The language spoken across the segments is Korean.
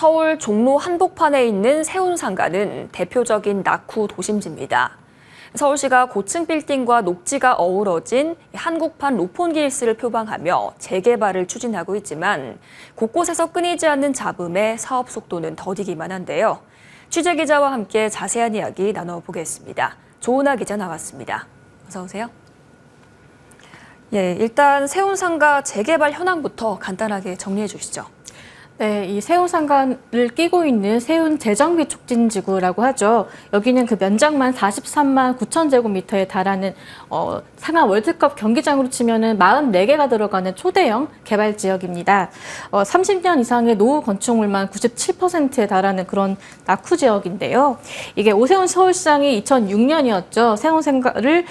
서울 종로 한복판에 있는 세운상가는 대표적인 낙후 도심지입니다. 서울시가 고층 빌딩과 녹지가 어우러진 한국판 로폰길스를 표방하며 재개발을 추진하고 있지만 곳곳에서 끊이지 않는 잡음에 사업 속도는 더디기만 한데요. 취재 기자와 함께 자세한 이야기 나눠보겠습니다. 조은아 기자 나왔습니다. 어서 오세요. 일단 세운상가 재개발 현황부터 간단하게 정리해 주시죠. 네, 이 세운상가를 끼고 있는 세운 재정비 촉진지구라고 하죠. 여기는 그 면적만 43만 9천 제곱미터에 달하는 상하 월드컵 경기장으로 치면은 44개가 들어가는 초대형 개발 지역입니다. 30년 이상의 노후 건축물만 97%에 달하는 그런 낙후 지역인데요. 이게 오세훈 서울시장이 2006년이었죠. 세운상가를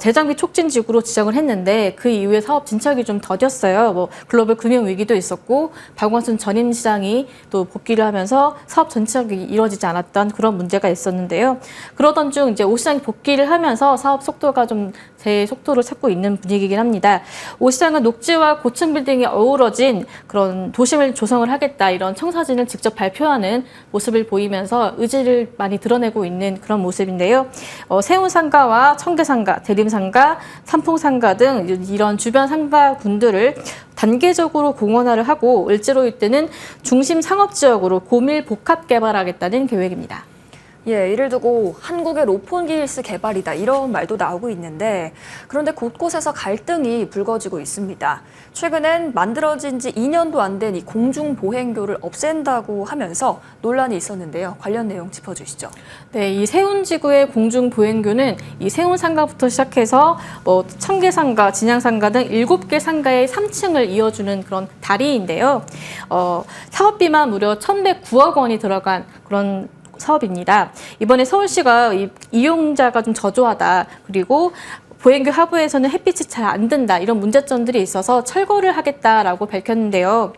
재정비 촉진지구로 지정을 했는데 그 이후에 사업 진척이 좀 더뎠어요. 글로벌 금융 위기도 있었고 박원순 전임 시장이 또 복귀를 하면서 사업 전체적이 이루어지지 않았던 그런 문제가 있었는데요. 그러던 중 이제 오 시장이 복귀를 하면서 사업 속도가 좀 제 속도를 찾고 있는 분위기이긴 합니다. 오 시장은 녹지와 고층 빌딩이 어우러진 그런 도심을 조성을 하겠다 이런 청사진을 직접 발표하는 모습을 보이면서 의지를 많이 드러내고 있는 그런 모습인데요. 세운상가와 청계상가, 대림상가, 삼풍상가 등 이런 주변 상가군들을 단계적으로 공원화를 하고 을지로일 때는 중심 상업지역으로 고밀 복합 개발하겠다는 계획입니다. 이를 두고 한국의 로폰길스 개발이다 이런 말도 나오고 있는데 그런데 곳곳에서 갈등이 불거지고 있습니다. 최근엔 만들어진 지 2년도 안 된 이 공중보행교를 없앤다고 하면서 논란이 있었는데요. 관련 내용 짚어주시죠. 네, 이 세운지구의 공중보행교는 이 세운상가부터 시작해서 청계상가, 진양상가 등 7개 상가의 3층을 이어주는 그런 다리인데요. 사업비만 무려 1,109억 원이 들어간 그런 사업입니다. 이번에 서울시가 이용자가 좀 저조하다. 그리고 보행교 하부에서는 햇빛이 잘 안 든다. 이런 문제점들이 있어서 철거를 하겠다라고 밝혔는데요.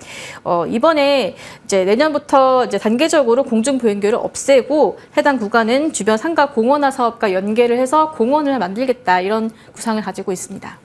이번에 이제 내년부터 이제 단계적으로 공중보행교를 없애고 해당 구간은 주변 상가 공원화 사업과 연계를 해서 공원을 만들겠다. 이런 구상을 가지고 있습니다.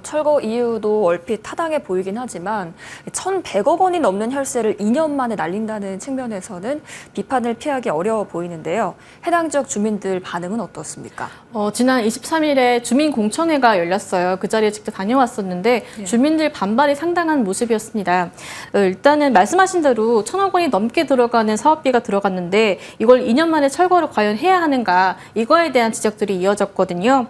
철거 이유도 얼핏 타당해 보이긴 하지만 1,100억 원이 넘는 혈세를 2년 만에 날린다는 측면에서는 비판을 피하기 어려워 보이는데요. 해당 지역 주민들 반응은 어떻습니까? 지난 23일에 주민공청회가 열렸어요. 그 자리에 직접 다녀왔었는데 주민들 반발이 상당한 모습이었습니다. 일단은 말씀하신 대로 1,000억 원이 넘게 들어가는 사업비가 들어갔는데 이걸 2년 만에 철거를 과연 해야 하는가 이거에 대한 지적들이 이어졌거든요.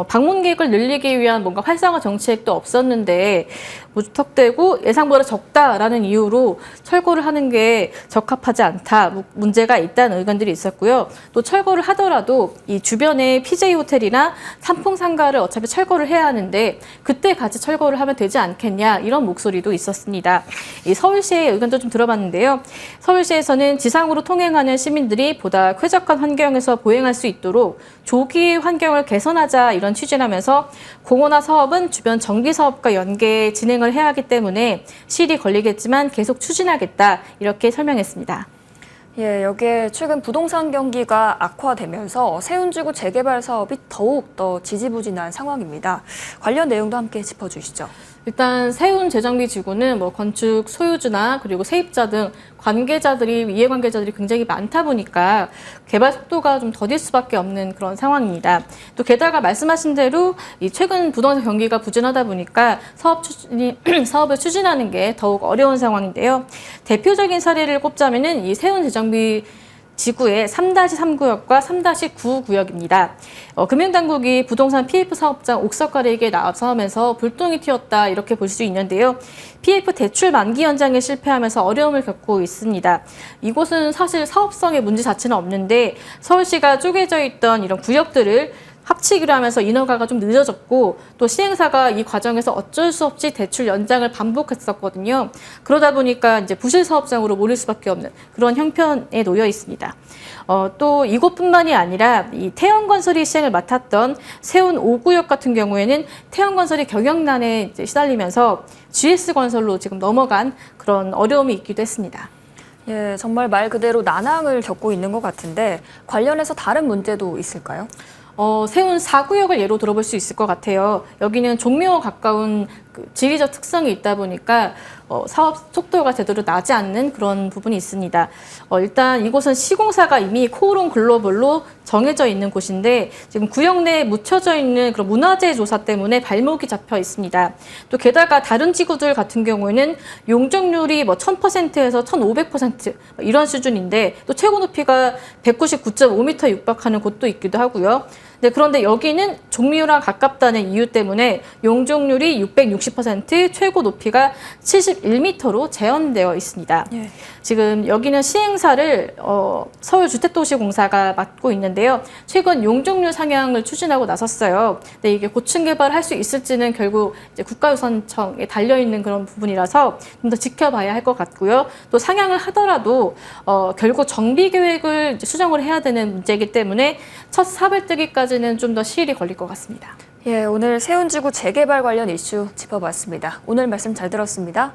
방문객을 늘리기 위한 뭔가 활성화 정책도 없었는데 무턱대고 예상보다 적다라는 이유로 철거를 하는 게 적합하지 않다, 문제가 있다는 의견들이 있었고요. 또 철거를 하더라도 이 주변의 PJ 호텔이나 삼풍상가를 어차피 철거를 해야 하는데 그때 같이 철거를 하면 되지 않겠냐 이런 목소리도 있었습니다. 이 서울시의 의견도 좀 들어봤는데요. 서울시에서는 지상으로 통행하는 시민들이 보다 쾌적한 환경에서 보행할 수 있도록 조기 환경을 개선하자 이런 취지라면서 공원화 사업은 주변 정비 사업과 연계 진행을 해야 하기 때문에 시일이 걸리겠지만 계속 추진하겠다 이렇게 설명했습니다. 여기에 최근 부동산 경기가 악화되면서 세운지구 재개발 사업이 더욱 더 지지부진한 상황입니다. 관련 내용도 함께 짚어주시죠. 일단 세운 재정비 지구는 건축 소유주나 그리고 세입자 등 이해관계자들이 굉장히 많다 보니까 개발 속도가 좀 더딜 수밖에 없는 그런 상황입니다. 또 게다가 말씀하신 대로 최근 부동산 경기가 부진하다 보니까 사업을 추진하는 게 더욱 어려운 상황인데요. 대표적인 사례를 꼽자면은 이 세운 재정비 지구의 3-3구역과 3-9구역입니다. 금융당국이 부동산 PF 사업장 옥석가리에게 나서면서 불똥이 튀었다 이렇게 볼 수 있는데요. PF 대출 만기 연장에 실패하면서 어려움을 겪고 있습니다. 이곳은 사실 사업성의 문제 자체는 없는데 서울시가 쪼개져 있던 이런 구역들을 합치기로 하면서 인허가가 좀 늦어졌고 또 시행사가 이 과정에서 어쩔 수 없이 대출 연장을 반복했었거든요. 그러다 보니까 이제 부실 사업장으로 몰릴 수밖에 없는 그런 형편에 놓여 있습니다. 또 이곳뿐만이 아니라 이 태영건설이 시행을 맡았던 세운 5구역 같은 경우에는 태영건설이 경영난에 이제 시달리면서 GS건설로 지금 넘어간 그런 어려움이 있기도 했습니다. 정말 말 그대로 난항을 겪고 있는 것 같은데 관련해서 다른 문제도 있을까요? 세운 4구역을 예로 들어볼 수 있을 것 같아요. 여기는 종묘 가까운 그 지리적 특성이 있다 보니까 사업 속도가 제대로 나지 않는 그런 부분이 있습니다. 일단 이곳은 시공사가 이미 코오롱 글로벌로 정해져 있는 곳인데 지금 구역 내에 묻혀져 있는 그런 문화재 조사 때문에 발목이 잡혀 있습니다. 또 게다가 다른 지구들 같은 경우에는 용적률이 1000%에서 1500% 이런 수준인데 또 최고 높이가 199.5m 육박하는 곳도 있기도 하고요. 네, 그런데 여기는 종묘랑 가깝다는 이유 때문에 용적률이 660%, 최고 높이가 71m로 제한되어 있습니다. 예. 지금 여기는 시행사를 서울주택도시공사가 맡고 있는데요. 최근 용적률 상향을 추진하고 나섰어요. 근데 이게 고층 개발할 수 있을지는 결국 이제 국가유선청에 달려 있는 그런 부분이라서 좀 더 지켜봐야 할 것 같고요. 또 상향을 하더라도 결국 정비 계획을 수정을 해야 되는 문제이기 때문에 첫 사발 뜨기까지는 좀 더 시일이 걸릴 것 같습니다. 예, 오늘 세운지구 재개발 관련 이슈 짚어봤습니다. 오늘 말씀 잘 들었습니다.